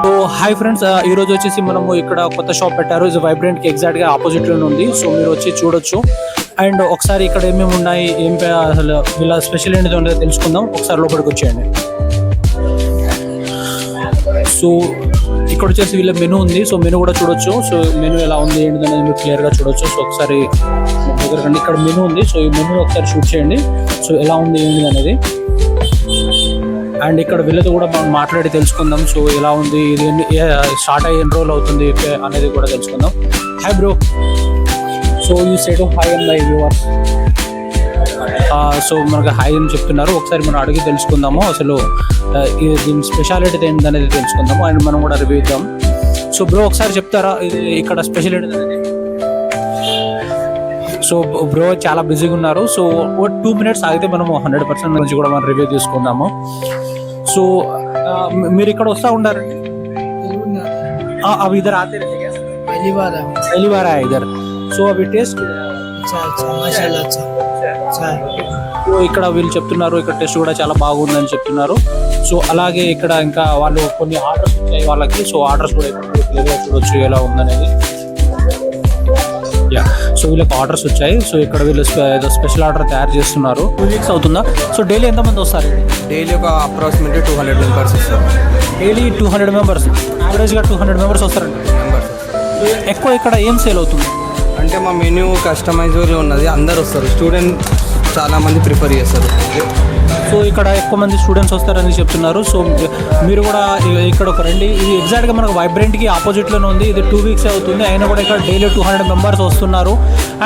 So hi friends, ఈ రోజు వచ్చేసి మనము ఇక్కడ కొత్త షాప్ పెట్టారు. ఇది వైబ్రెంట్ కి ఎగ్జాక్ట్ గా ఆపోజిట్ లోనే ఉంది. సో మీరు వచ్చి చూడొచ్చు. అండ్ ఒకసారి ఇక్కడ ఏమేమి ఉన్నాయి, అసలు వీళ్ళ స్పెషల్ ఏంటిదో అనేది తెలుసుకుందాం. ఒకసారి లోపలికి వచ్చేయండి. సో ఇక్కడ వచ్చేసి వీళ్ళ మెనూ ఉంది. సో మెనూ కూడా చూడొచ్చు. సో మెనూ ఎలా ఉంది ఏంటి అనేది మీరు క్లియర్ గా చూడొచ్చు. సో ఒకసారి దగ్గర ఇక్కడ మెనూ ఉంది. సో ఈ మెనూ ఒకసారి షూట్ చేయండి. సో ఎలా ఉంది ఏంటి అనేది. అండ్ ఇక్కడ వీళ్ళతో కూడా మనం మాట్లాడి తెలుసుకుందాం. సో ఎలా ఉంది, ఇది స్టార్ట్ అయ్యి ఎన్ని రోజులు అవుతుంది అనేది కూడా తెలుసుకుందాం. Hi bro, so you said hi and my viewers. So మనకు హాయ్ అని చెప్తున్నారు. ఒకసారి మనం అడిగి తెలుసుకుందాము అసలు దీని స్పెషాలిటీ ఏంటి అనేది తెలుసుకుందాము. అండ్ మనం కూడా రివ్యూ ఇద్దాం. సో బ్రో ఒకసారి చెప్తారా ఇది ఇక్కడ స్పెషల్ ఏంటి అనేది? సో బ్రో చాలా బిజీగా ఉన్నారు. సో 2 minutes ఆగితే మనము 100% నుంచి కూడా మనం రివ్యూ తీసుకుందాము. సో మీరు ఇక్కడ వస్తూ ఉండారండి? అవి ఇద్దరు ఆతే पहली बार आया इधर. సో అవి టేస్ట్ ఇక్కడ వీళ్ళు చెప్తున్నారు ఇక్కడ టేస్ట్ కూడా చాలా బాగుందని చెప్తున్నారు. సో అలాగే ఇక్కడ ఇంకా వాళ్ళు కొన్ని ఆర్డర్స్ వచ్చాయి వాళ్ళకి. సో ఆర్డర్స్ కూడా ఇక్కడ చూడొచ్చు ఎలా ఉందనేది. సో వీళ్ళకి ఆర్డర్స్ వచ్చాయి. సో ఇక్కడ వీళ్ళు స్పెషల్ ఆర్డర్ తయారు చేస్తున్నారు. 2 weeks అవుతుందా? సో డైలీ ఎంతమంది వస్తారు? డైలీ ఒక అప్రాక్సిమేట్లీ 200 మెంబర్స్ వస్తారు. డైలీ 200 మెంబర్స్, యావరేజ్గా 200 మెంబర్స్ వస్తారండి. ఎక్కువ ఇక్కడ ఏం సేల్ అవుతుంది అంటే మా మెన్యూ కస్టమైజబుల్ ఉన్నది, అందరు వస్తారు. స్టూడెంట్ చాలా మంది ప్రిఫర్ చేస్తారు. సో ఇక్కడ ఎక్కువ మంది స్టూడెంట్స్ వస్తారని చెప్తున్నారు. సో మీరు కూడా ఇక్కడ ఒక రండి. ఇది ఎగ్జాక్ట్గా మనకు వైబ్రెంట్కి ఆపోజిట్లోనే ఉంది. ఇది 2 weeks అవుతుంది, అయినా కూడా ఇక్కడ డైలీ 200 మెంబర్స్ వస్తున్నారు.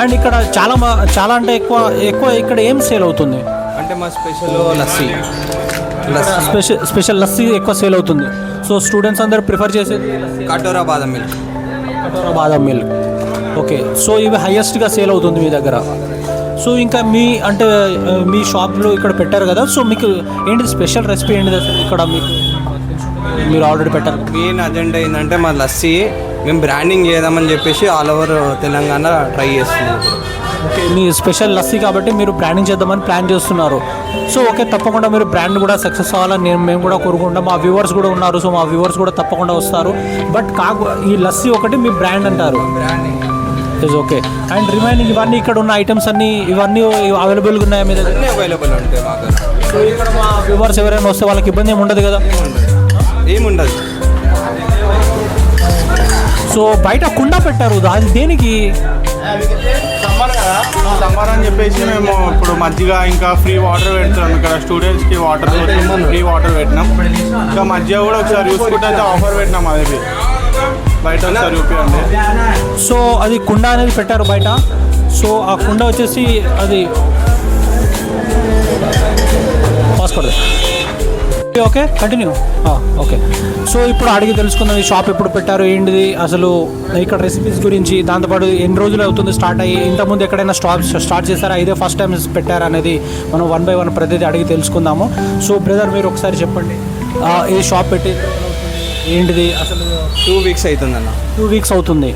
అండ్ ఇక్కడ చాలా అంటే ఎక్కువ ఇక్కడ ఏం సేల్ అవుతుంది అంటే మా స్పెషల్ లస్సీ స్పెషల్ లస్సీ ఎక్కువ సేల్ అవుతుంది. సో స్టూడెంట్స్ అందరూ ప్రిఫర్ చేసేది కటోరా బాదం మిల్క్. ఓకే. సో ఇవి హైయెస్ట్గా సేల్ అవుతుంది మీ దగ్గర. సో ఇంకా మీ షాప్లో ఇక్కడ పెట్టారు కదా. సో మీకు ఏంటిది స్పెషల్ రెసిపీ ఏంటిది అసలు ఇక్కడ మీరు ఆల్రెడీ పెట్టారు? మెయిన్ అజెండా ఏంటంటే మా లస్సీ మేము బ్రాండింగ్ చేద్దామని చెప్పేసి ఆల్ ఓవర్ తెలంగాణ ట్రై చేస్తున్నాం. ఓకే, మీ స్పెషల్ లస్సీ కాబట్టి మీరు బ్రాండింగ్ చేద్దామని ప్లాన్ చేస్తున్నారు. సో ఓకే, తప్పకుండా మీరు బ్రాండ్ కూడా సక్సెస్ అవ్వాలని మేము కూడా కోరుకుంటాం. మా వ్యూవర్స్ కూడా ఉన్నారు. సో మా వ్యూవర్స్ కూడా తప్పకుండా వస్తారు. బట్ ఈ లస్సీ ఒకటి మీ బ్రాండ్ అంటారు. Branding is okay. And remaining ఇవన్నీ ఇక్కడ ఉన్న ఐటమ్స్ ఇవన్నీ అవైలబుల్గా ఉన్నాయా మీ దగ్గర? అవైలబుల్ ఉంటాయి మా దగ్గర. సో ఇక్కడ మా వ్యూవర్స్ ఎవరైనా వస్తే వాళ్ళకి ఇబ్బంది ఏమి ఉండదు కదా? ఏముండదు. సో బయట కుండ పెట్టారు, అది దేనికి? సమ్మర్ అని చెప్పేసి మేము ఇప్పుడు మజ్జిగ ఇంకా ఫ్రీ వాటర్ పెడుతున్నాం. ఇక్కడ స్టూడెంట్స్కి ఫ్రీ వాటర్ పెట్టినాం. ఇంకా మజ్జిగ కూడా ఒకసారి చూసుకుంటే అయితే ఆఫర్ పెట్టినాం. అది బయట ఒకసారి చూపించండి. సో అది కుండ అనేది పెట్టారు బయట. సో ఆ కుండ వచ్చేసి అది passcode. Okay, continue. Okay. So ఇప్పుడు అడిగి తెలుసుకుందాం ఈ షాప్ ఎప్పుడు పెట్టారు ఏంటిది అసలు ఇక్కడ రెసిపీస్ గురించి. దాంతోపాటు ఎన్ని రోజులు అవుతుంది స్టార్ట్ అయ్యి, ఇంతకుముందు ఎక్కడైనా స్టార్ట్ చేస్తారా, ఇదే ఫస్ట్ టైం పెట్టారా అనేది మనం 1 by 1 ప్రతిదీ అడిగి తెలుసుకుందాము. సో బ్రదర్ మీరు ఒకసారి చెప్పండి, ఈ షాప్ పెట్టి ఏంటిది అసలు? 2 weeks అవుతుందన్న. 2 weeks అవుతుంది.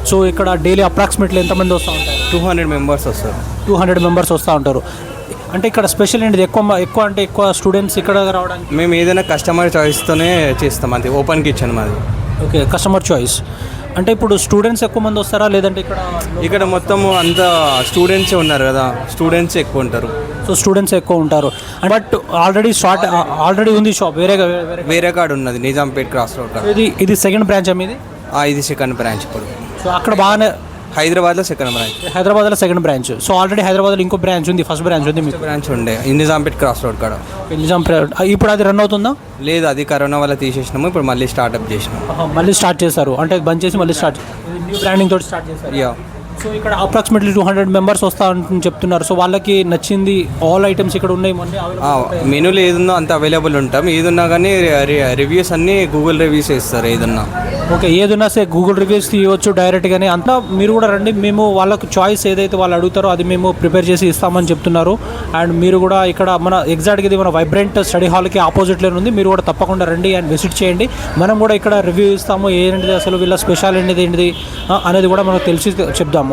సో ఇక్కడ డైలీ అప్రాక్సిమేట్లీ ఎంతమంది వస్తూ ఉంటారు? 200 మెంబర్స్ వస్తారు. 200 మెంబర్స్ వస్తూ ఉంటారు. అంటే ఇక్కడ స్పెషల్ ఏంటిది? ఎక్కువ స్టూడెంట్స్ ఇక్కడ రావడానికి మేము ఏదైనా కస్టమర్ చాయిస్తోనే చేస్తాం. అది ఓపెన్ కిచెన్ మాది. Okay, customer choice. అంటే ఇప్పుడు స్టూడెంట్స్ ఎక్కువ మంది వస్తారా లేదంటే ఇక్కడ మొత్తం అంతా స్టూడెంట్సే ఉన్నారు కదా, స్టూడెంట్స్ ఎక్కువ ఉంటారు. సో స్టూడెంట్స్ ఎక్కువ ఉంటారు. బట్ ఆల్రెడీ ఉంది షాప్ వేరే కాడ ఉన్నది, నిజాంపేట్ క్రాస్ రోడ్ కాడ. ఇది సెకండ్ బ్రాంచ్ మీది? ఇది సెకండ్ బ్రాంచ్. ఇప్పుడు సో అక్కడ బాగానే హైదరాబాద్లో సెకండ్ బ్రాంచ్. హైదరాబాద్లో సెకండ్ బ్రాంచ్. సో ఆల్రెడీ హైదరాబాద్లో ఇంకో బ్రాంచ్ ఉంది, ఫస్ట్ బ్రాంచ్ ఉంది. మీకు బ్రాంచ్ ఉండే నిజాంపేట్ క్రాస్ రోడ్ కాడ. ఇప్పుడు అది రన్ అవుతుందా? లేదు, అది కరోనా వల్ల తీసేసినాము. ఇప్పుడు మళ్ళీ స్టార్ట్అప్ చేసినాము. మళ్ళీ స్టార్ట్ చేశారు అంటే బంద్ చేసి మళ్ళీ న్యూ బ్రాండింగ్ తోటి స్టార్ట్ చేశారు. యా. సో ఇక్కడ అప్రాక్సిమేట్లీ 200 మెంబర్స్ వస్తా అని చెప్తున్నారు. సో వాళ్ళకి నచ్చింది ఆల్ ఐటమ్స్ ఇక్కడ ఉన్నాయి. మెనూలో ఏదుందో అంత అవైలబుల్ ఉంటాం. ఏదున్నా కానీ రివ్యూస్ అన్నీ గూగుల్ రివ్యూస్ ఇస్తారు ఏదన్నా. ఓకే, ఏదన్నా సరే గూగుల్ రివ్యూస్ తీయవచ్చు డైరెక్ట్గానే. అంతా మీరు కూడా రండి, మేము వాళ్ళకు చాయిస్ ఏదైతే వాళ్ళు అడుగుతారో అది మేము ప్రిపేర్ చేసి ఇస్తామని చెప్తున్నారు. అండ్ మీరు కూడా ఇక్కడ మన ఎగ్జాక్ట్గా ఇది మన వైబ్రెంట్ స్టడీ హాల్కి ఆపోజిట్లో ఉంది. మీరు కూడా తప్పకుండా రండి అండ్ విజిట్ చేయండి. మనం కూడా ఇక్కడ రివ్యూ ఇస్తాము ఏంటిది అసలు వీళ్ళ స్పెషల్ ఏంటిది అనేది కూడా మనకు తెలిసి చెప్దాము.